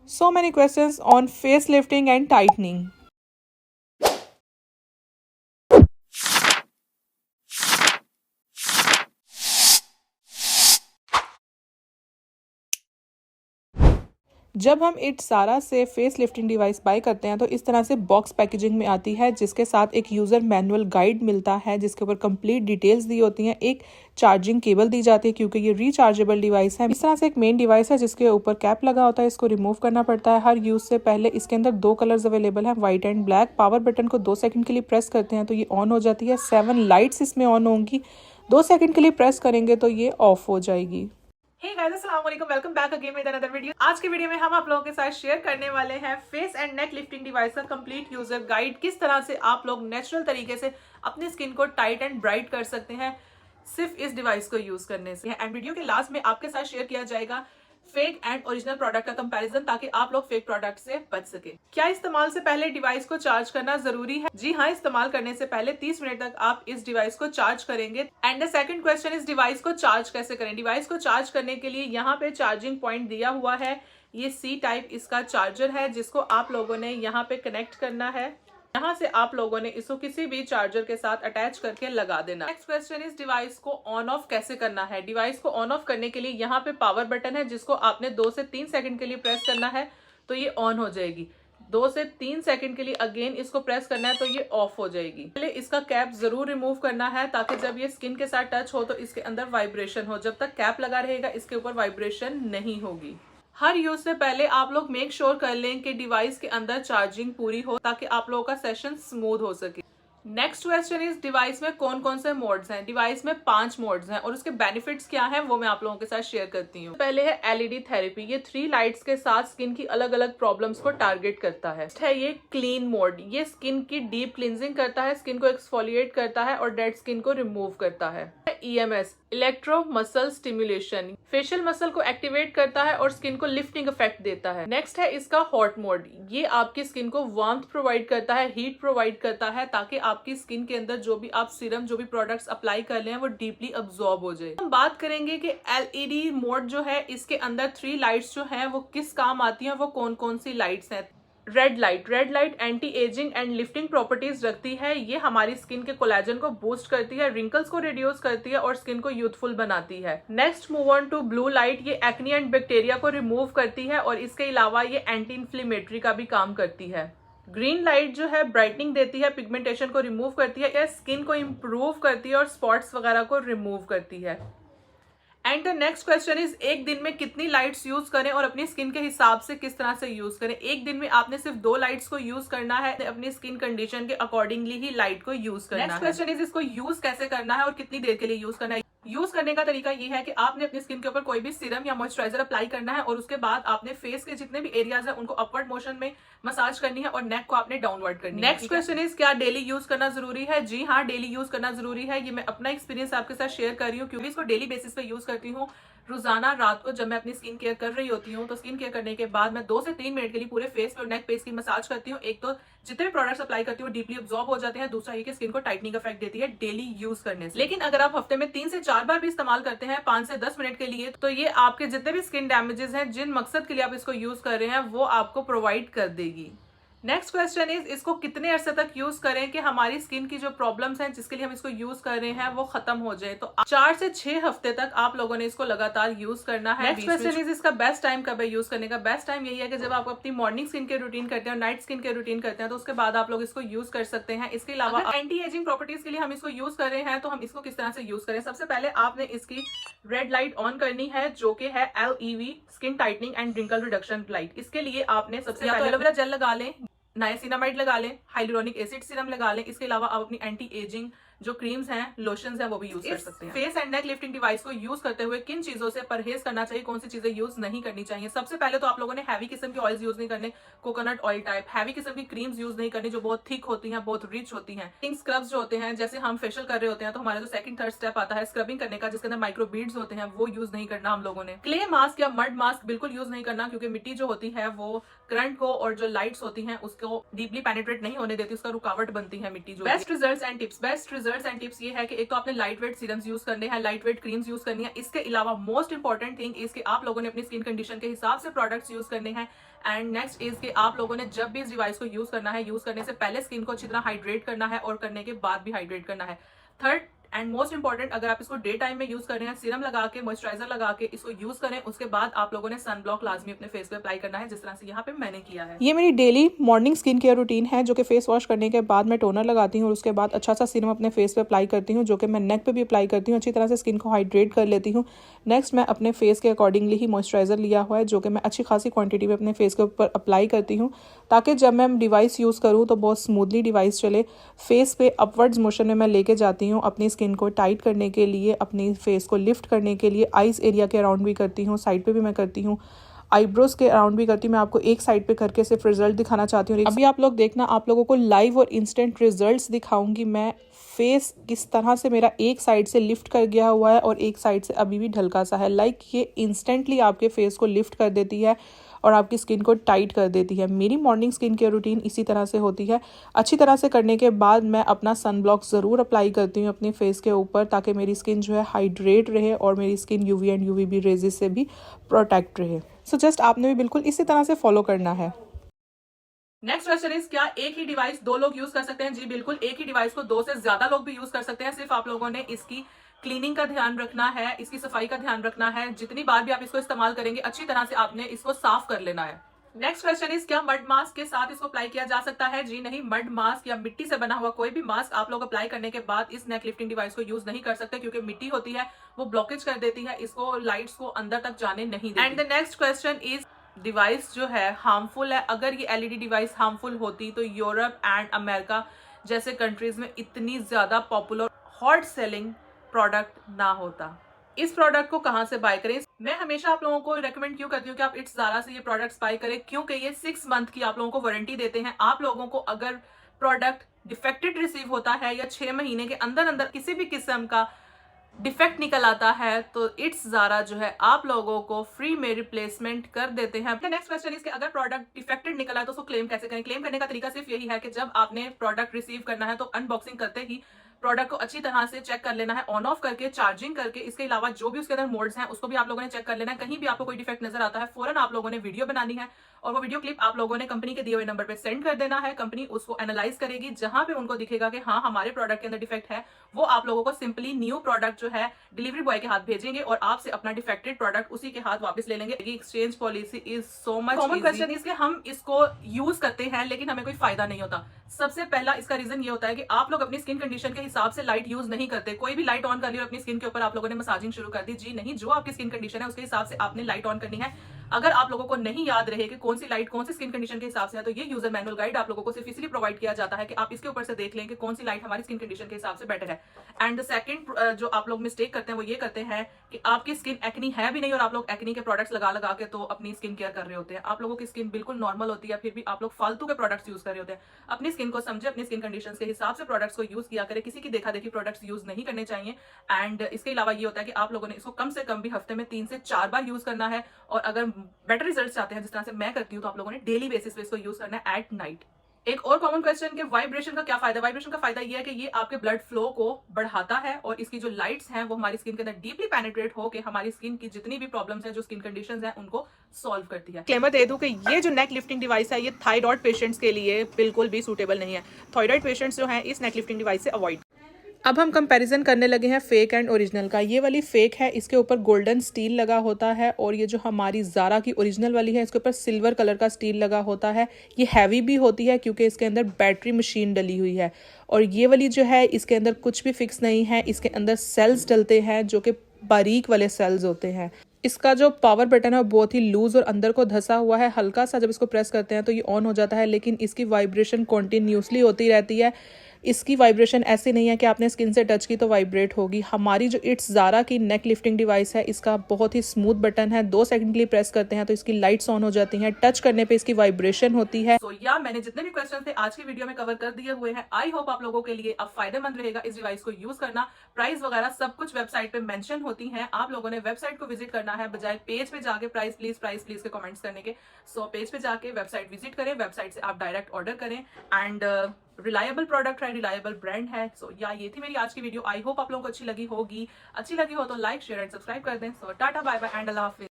So many questions on facelifting and tightening. जब हम it सारा से फेस लिफ्टिंग डिवाइस बाय करते हैं तो इस तरह से बॉक्स पैकेजिंग में आती है, जिसके साथ एक यूज़र मैनुअल गाइड मिलता है जिसके ऊपर कंप्लीट डिटेल्स दी होती हैं। एक चार्जिंग केबल दी जाती है क्योंकि ये रिचार्जेबल डिवाइस है। इस तरह से एक मेन डिवाइस है जिसके ऊपर कैप लगा होता है, इसको रिमूव करना पड़ता है हर यूज़ से पहले। इसके अंदर 2 कलर्स अवेलेबल हैं, white and black. Power button को 2 सेकंड के लिए प्रेस करते हैं तो ये ऑन हो जाती है। 7 लाइट्स इसमें ऑन होंगी, 2 सेकंड के लिए प्रेस करेंगे तो ये ऑफ हो जाएगी। हे गाइस, अस्सलाम वालेकुम, welcome back again with another video. आज के वीडियो में हम आप लोगों के साथ शेयर करने वाले हैं face and neck lifting device का कंप्लीट यूजर गाइड। किस तरह से आप लोग नेचुरल तरीके से अपनी स्किन को टाइट एंड ब्राइट कर सकते हैं सिर्फ इस डिवाइस को यूज करने से। एंड वीडियो के लास्ट में आपके साथ शेयर किया जाएगा फेक एंड ओरिजिनल प्रोडक्ट का कंपैरिजन, ताकि आप लोग फेक प्रोडक्ट से बच सके। क्या इस्तेमाल से पहले डिवाइस को चार्ज करना जरूरी है? जी हाँ, इस्तेमाल करने से पहले 30 मिनट तक आप इस डिवाइस को चार्ज करेंगे। एंड द सेकंड क्वेश्चन इस डिवाइस को चार्ज कैसे करें। डिवाइस को चार्ज करने के लिए यहाँ पे चार्जिंग पॉइंट दिया हुआ है। ये सी टाइप इसका चार्जर है जिसको आप लोगों ने यहाँ पे कनेक्ट करना है। यहाँ से आप लोगों ने इसको किसी भी चार्जर के साथ अटैच करके लगा देना। नेक्स्ट क्वेश्चन इस डिवाइस को ऑन ऑफ कैसे करना है। डिवाइस को ऑन ऑफ करने के लिए यहाँ पे पावर बटन है जिसको आपने 2 से 3 सेकंड के लिए प्रेस करना है तो ये ऑन हो जाएगी। 2 से 3 सेकंड के लिए अगेन इसको प्रेस करना है तो ये ऑफ हो जाएगी। पहले इसका कैप जरूर रिमूव करना है ताकि जब ये स्किन के साथ टच हो तो इसके अंदर वाइब्रेशन हो। जब तक कैप लगा रहेगा इसके ऊपर वाइब्रेशन नहीं होगी। हर यूज से पहले आप लोग मेक श्योर कर लें कि डिवाइस के अंदर चार्जिंग पूरी हो ताकि आप लोगों का सेशन स्मूथ हो सके। नेक्स्ट क्वेश्चन इस डिवाइस में कौन कौन से मोड्स हैं। डिवाइस में 5 मोड्स हैं और उसके बेनिफिट्स क्या हैं वो मैं आप लोगों के साथ शेयर करती हूँ। पहले है एलईडी थेरेपी। ये 3 लाइट्स के साथ स्किन की अलग अलग प्रॉब्लम्स को टारगेट करता है। है ये क्लीन मोड। ये स्किन की डीप क्लींजिंग करता है, स्किन को एक्सफोलिएट करता है और डेड स्किन को रिमूव करता है। EMS electro muscle stimulation, facial muscle को एक्टिवेट करता है और स्किन को लिफ्टिंग इफेक्ट देता है। नेक्स्ट है इसका हॉट मोड। ये आपकी स्किन को वार्मथ प्रोवाइड करता है, हीट प्रोवाइड करता है ताकि आपकी स्किन के अंदर जो भी आप सीरम जो भी प्रोडक्ट्स अप्लाई कर ले वो डीपली अब्सॉर्ब हो जाए। हम बात करेंगे कि एलईडी मोड जो है इसके अंदर 3 लाइट्स जो है वो किस काम आती हैं, वो कौन कौन सी लाइट्स हैं। Red light anti ageing and lifting properties रखती है। ये हमारी स्किन के कोलेजन को बूस्ट करती है, रिंकल्स को रिड्यूस करती है और स्किन को यूथफुल बनाती है। Next move on to blue light. ये एक्ने एंड बैक्टीरिया को रिमूव करती है और इसके अलावा ये एंटी इन्फ्लेमेटरी का भी काम करती है। ग्रीन लाइट जो है ब्राइटनिंग देती है, पिगमेंटेशन को रिमूव करती है, स्किन को इम्प्रूव करती है और स्पॉट्स वगैरह को रिमूव करती है। And the next question is एक दिन में कितनी लाइट्स यूज करें और अपनी स्किन के हिसाब से किस तरह से यूज करें। एक दिन में आपने सिर्फ 2 लाइट्स को यूज करना है, अपनी स्किन कंडीशन के अकॉर्डिंगली ही लाइट को यूज करना है। नेक्स्ट क्वेश्चन इज इसको यूज कैसे करना है और कितनी देर के लिए यूज करना है। यूज करने का तरीका ये है कि आपने अपनी स्किन के ऊपर कोई भी सीरम या मॉइस्चराइजर अप्लाई करना है और उसके बाद आपने फेस के जितने भी एरियाज हैं उनको अपवर्ड मोशन में मसाज करनी है और नेक को आपने डाउनवर्ड करनी है। नेक्स्ट क्वेश्चन इज क्या डेली यूज करना जरूरी है। जी हाँ, डेली यूज करना जरूरी है। ये मैं अपना एक्सपीरियंस आपके साथ शेयर कर रही हूँ क्योंकि इसको डेली बेसिस पे यूज करती हूँ। रोजाना रात को जब मैं अपनी स्किन केयर कर रही होती हूँ तो स्किन केयर करने के बाद मैं 2 से 3 मिनट के लिए पूरे फेस पे और नेक पे इसकी मसाज करती हूँ। एक तो जितने भी प्रोडक्ट्स अप्लाई करती हूँ डीपली अब्सॉर्ब हो जाते हैं, दूसरा ये कि स्किन को टाइटनिंग इफेक्ट देती है डेली यूज करने से। लेकिन अगर आप हफ्ते में 3 से 4 बार भी इस्तेमाल करते हैं 5 से 10 मिनट के लिए तो ये आपके जितने भी स्किन डैमेजेस हैं, जिन मकसद के लिए आप इसको यूज कर रहे हैं वो आपको प्रोवाइड कर देगी। नेक्स्ट क्वेश्चन इज इसको कितने अरसे तक यूज करें कि हमारी स्किन की जो प्रॉब्लम्स हैं जिसके लिए हम इसको यूज कर रहे हैं वो खत्म हो जाए। तो 4 से 6 हफ्ते तक आप लोगों ने इसको लगातार यूज करना है। नेक्स्ट क्वेश्चन इज इसका बेस्ट टाइम कब है यूज करने का। बेस्ट टाइम यही है कि जब आप अपनी मॉर्निंग स्किन केयर रूटीन करते हैं और नाइट स्किन केयर रूटीन करते हैं तो उसके बाद आप लोग इसको यूज कर सकते हैं। इसके अलावा एंटी एजिंग प्रॉपर्टीज के लिए हम इसको यूज कर रहे हैं तो हम इसको किस तरह से यूज करें। सबसे पहले आपने इसकी रेड लाइट ऑन करनी है जो कि है LEV skin tightening and wrinkle reduction light. इसके लिए आपने सबसे पहले एलोवेरा जेल लगा लें, नाइसिनामाइड लगा लें, हाइलुरोनिक एसिड सीरम लगा लें। इसके अलावा आप अपनी एंटी एजिंग जो क्रीम्स हैं, लोशंस हैं, वो भी यूज कर सकते हैं। Face and neck lifting device को यूज करते हुए किन चीजों से परहेज करना चाहिए, कौन सी चीजें यूज नहीं करनी चाहिए। सबसे पहले तो आप लोगों ने हैवी किस्म के ऑयल्स यूज नहीं करने, कोकोनट ऑयल टाइप हैवी किस्म की क्रीम्स यूज नहीं करनी जो बहुत थिक होती हैं, बहुत रिच होती हैं। स्क्रब्स जो होते हैं, जैसे हम फेशियल कर रहे होते हैं तो हमारा जो सेकंड थर्ड स्टेप आता है स्क्रबिंग करने का जिसके अंदर माइक्रो बीड्स होते हैं, वो यूज नहीं करना हम लोगों ने। क्ले मास्क या मड मास्क बिल्कुल यूज नहीं करना क्योंकि मिट्टी जो होती है वो करंट को और जो लाइट्स होती हैं उसको डीपली पेनिट्रेट नहीं होने देती, उसका रुकावट बनती है मिट्टी जो। बेस्ट रिजल्ट्स एंड टिप्स ये है कि एक तो आपने लाइट वेट सीरम्स यूज करने हैं, लाइट वेट क्रीम्स यूज करनी है। इसके अलावा मोस्ट इंपॉर्टेंट थिंग इज कि आप लोगों ने अपनी स्किन कंडीशन के हिसाब से प्रोडक्ट्स यूज करने हैं एंड नेक्स्ट इज कि आप लोगों ने जब भी इस डिवाइस को यूज करना है, यूज करने से पहले स्किन को अच्छी तरह हाइड्रेट करना है और करने के बाद भी हाइड्रेट करना है। थर्ड एंड मोस्ट इंपॉर्टेंट, अगर आप इसको डे टाइम में यूज कर रहे हैं, सीरम लगा के मॉइस्चराइजर लगा के इसको यूज करें, उसके बाद आप लोगों ने सन ब्लॉक लाजमी अपने फेस पे अप्लाई करना है, जिस तरह से यहाँ पे मैंने किया है। ये मेरी daily morning skin care routine है, जो कि फेस वॉश करने के बाद मैं टोनर लगाती हूँ और उसके बाद अच्छा सा सीरम अपने फेस पे अप्लाई करती हूँ, जो कि मैं नेक पे भी अप्लाई करती हूँ, अच्छी तरह से स्किन को हाइड्रेट कर लेती हूँ। नेक्स्ट मैं अपने फेस के अकॉर्डिंगली ही मॉइस्चराइजर लिया हुआ है, जो कि मैं अच्छी खासी क्वांटिटी में अपने फेस के ऊपर अप्लाई करती हूँ, ताकि जब मैं डिवाइस यूज़ करूँ तो बहुत स्मूथली डिवाइस चले। फेस पे अपवर्ड्स मोशन में मैं लेके जाती हूँ अपनी स्किन को टाइट करने के लिए, अपनी फेस को लिफ्ट करने के लिए। आईज एरिया के अराउंड भी करती हूँ, साइड पे भी मैं करती हूँ, आईब्रोज के अराउंड भी करती हूँ। मैं आपको एक साइड पे करके सिर्फ रिजल्ट दिखाना चाहती हूँ। अभी आप लोग देखना, आप लोगों को लाइव और इंस्टेंट रिजल्ट्स दिखाऊंगी मैं। फेस किस तरह से मेरा एक साइड से लिफ्ट कर गया हुआ है और एक साइड से अभी भी ढलका सा है। लाइक ये इंस्टेंटली आपके फेस को लिफ्ट कर देती है और आपकी स्किन को टाइट कर देती है। मेरी मॉर्निंग स्किन केयर रूटीन इसी तरह से होती है। अच्छी तरह से करने के बाद मैं अपना सन ब्लॉक ज़रूर अप्लाई करती हूँ अपने फेस के ऊपर, ताकि मेरी स्किन जो है हाइड्रेट रहे और मेरी skin UV and UVB raises से भी प्रोटेक्ट रहे। सो जस्ट आपने भी बिल्कुल इसी तरह से फॉलो करना है। नेक्स्ट क्वेश्चन इज, क्या एक ही डिवाइस दो लोग यूज कर सकते हैं? जी बिल्कुल, एक ही डिवाइस को दो से ज्यादा लोग भी यूज कर सकते हैं। सिर्फ आप लोगों ने इसकी क्लीनिंग का ध्यान रखना है, इसकी सफाई का ध्यान रखना है। जितनी बार भी आप इसको इस्तेमाल करेंगे, अच्छी तरह से आपने इसको साफ कर लेना है। नेक्स्ट क्वेश्चन इज, क्या मड मास्क के साथ इसको अप्लाई किया जा सकता है? जी नहीं, मड मास्क या मिट्टी से बना हुआ कोई भी मास्क आप लोग अप्लाई करने के बाद इस नेक लिफ्टिंग डिवाइस को यूज नहीं कर सकते, क्योंकि मिट्टी होती है वो ब्लॉकेज कर देती है, इसको लाइट्स को अंदर तक जाने नहीं देती। And the next question is, device जो है हार्मफुल है? अगर ये एलईडी डिवाइस हार्मफुल होती तो यूरोप एंड अमेरिका जैसे कंट्रीज में इतनी ज्यादा पॉपुलर हॉट सेलिंग प्रोडक्ट ना होता। इस प्रोडक्ट को कहां से बाय करें? मैं हमेशा आप लोगों को रेकमेंड क्यों करती हूँ कि आप इट्स ज़ारा से ये प्रोडक्ट्स बाय करें, क्योंकि ये 6 मंथ की आप लोगों को वारंटी देते हैं। आप लोगों को अगर प्रोडक्ट डिफेक्टेड रिसीव होता है या 6 महीने के अंदर अंदर किसी भी किस्म का डिफेक्ट निकल आता है, तो इट्स ज़ारा जो है आप लोगों को फ्री में रिप्लेसमेंट कर देते हैं। नेक्स्ट क्वेश्चन इज, अगर प्रोडक्ट डिफेक्टेड निकला है तो उसको क्लेम कैसे करें? क्लेम करने का तरीका सिर्फ यही है कि जब आपने प्रोडक्ट रिसीव करना है तो अनबॉक्सिंग करते ही प्रोडक्ट को अच्छी तरह से चेक कर लेना है, ऑन ऑफ करके, चार्जिंग करके। इसके अलावा जो भी उसके अंदर मोड्स हैं उसको भी आप लोगों ने चेक कर लेना है। कहीं भी आपको कोई डिफेक्ट नजर आता है, फौरन आप लोगों ने वीडियो बनानी है और वो वीडियो क्लिप आप लोगों ने कंपनी के दिए हुए नंबर पे सेंड कर देना है। कंपनी उसको एनालाइज करेगी, जहां पे उनको दिखेगा कि हाँ हमारे प्रोडक्ट के अंदर डिफेक्ट है, वो आप लोगों को सिंपली न्यू प्रोडक्ट जो है डिलीवरी बॉय के हाथ भेजेंगे और आपसे अपना डिफेक्टेड प्रोडक्ट उसी के हाथ वापस ले लेंगे। Exchange policy is so much common question is कि हम इसको यूज करते हैं लेकिन हमें कोई फायदा नहीं होता। सबसे पहला इसका रीजन ये होता है कि आप लोग अपनी स्किन कंडीशन के हिसाब से लाइट यूज नहीं करते। कोई भी लाइट ऑन कर ली और अपनी स्किन के ऊपर आप लोगों ने मसाजिंग शुरू कर दी। जी नहीं, जो आपकी स्किन कंडीशन है उसके हिसाब से आपने लाइट ऑन करनी है। अगर आप लोगों को नहीं याद रहे कि कौन सी लाइट कौन सी स्किन कंडीशन के हिसाब से है, तो ये यूजर मैनुअल गाइड आप लोगों को सिर्फ इसलिए प्रोवाइड किया जाता है कि आप इसके ऊपर से देख लें कि कौन सी लाइट हमारी स्किन कंडीशन के हिसाब से बेटर है। एंड द सेकंड जो आप लोग मिस्टेक करते हैं वो ये करते हैं कि आपकी स्किन एक्नी है भी नहीं और आप लोग एक्नी के प्रोडक्ट्स लगा लगा के तो अपनी स्किन केयर कर रहे होते हैं। आप लोगों की स्किन बिल्कुल नॉर्मल होती है, फिर भी आप लोग फालतू के प्रोडक्ट्स यूज कर रहे होते हैं। अपनी स्किन को समझे, अपनी स्किन कंडीशन के हिसाब से प्रोडक्ट्स को यूज किया करें। किसी की देखा देखी प्रोडक्ट्स यूज नहीं करने चाहिए। एंड इसके अलावा ये होता है कि आप लोगों ने इसको कम से कम भी हफ्ते में 3 से 4 बार यूज करना है, और अगर बेटर रिजल्ट चाहते हैं जिस तरह से मैं करती हूँ, तो आप लोगों ने डेली बेसिस पे इसको यूज करना है एट नाइट। एक और कॉमन क्वेश्चन कि वाइब्रेशन का क्या फायदा? वाइब्रेशन का फायदा ये है कि ये आपके ब्लड फ्लो को बढ़ाता है और इसकी जो लाइट्स हैं वो हमारी स्किन के अंदर डीपली पेनिट्रेट हो के हमारी स्किन की जितनी भी प्रॉब्लम्स हैं, जो स्किन कंडीशंस हैं, उनको सॉल्व करती है। क्लेमर दे दूं कि ये जो नेक लिफ्टिंग डिवाइस है ये थायराइड पेशेंट्स के लिए बिल्कुल भी सूटेबल नहीं है। थायराइड पेशेंट्स जो हैं इस नेक लिफ्टिंग डिवाइस से अवॉइड। अब हम कंपैरिजन करने लगे हैं फेक एंड ओरिजिनल का। ये वाली फेक है, इसके ऊपर गोल्डन स्टील लगा होता है, और ये जो हमारी ज़ारा की ओरिजिनल वाली है इसके ऊपर सिल्वर कलर का स्टील लगा होता है। ये हैवी भी होती है क्योंकि इसके अंदर बैटरी मशीन डली हुई है। और ये वाली जो है इसके अंदर कुछ भी फिक्स नहीं है, इसके अंदर सेल्स डलते हैं जो कि बारीक वाले सेल्स होते हैं। इसका जो पावर बटन है वो बहुत ही लूज और अंदर को धंसा हुआ है। हल्का सा जब इसको प्रेस करते हैं तो ये ऑन हो जाता है, लेकिन इसकी वाइब्रेशन कॉन्टीन्यूसली होती रहती है। इसकी वाइब्रेशन ऐसी नहीं है कि आपने स्किन से टच की तो वाइब्रेट होगी। हमारी जो इट्स ज़ारा की नेक लिफ्टिंग डिवाइस है इसका बहुत ही स्मूथ बटन है। 2 सेकंड के लिए प्रेस करते हैं तो इसकी लाइट्स ऑन हो जाती हैं, टच करने पे इसकी वाइब्रेशन होती है। मैंने जितने भी क्वेश्चन थे आज की वीडियो में कवर कर दिए हुए हैं। आई होप आप लोगों के लिए अब फायदेमंद रहेगा इस डिवाइस को यूज करना। प्राइस वगैरह सब कुछ वेबसाइट पे मेंशन होती है, आप लोगों ने वेबसाइट को विजिट करना है बजाय पेज पे जाके प्राइस प्लीज के कमेंट्स करने के। सो पेज पे जाके वेबसाइट विजिट करें, वेबसाइट से आप डायरेक्ट ऑर्डर करें। एंड रिलायबल प्रोडक्ट है, रिलायबल ब्रांड है। सो ये थी मेरी आज की वीडियो। आई होप आप लोगों को अच्छी लगी होगी। अच्छी लगी हो तो लाइक, शेयर एंड सब्सक्राइब कर दें। So tata, bye bye and अल्लाह हाफिज।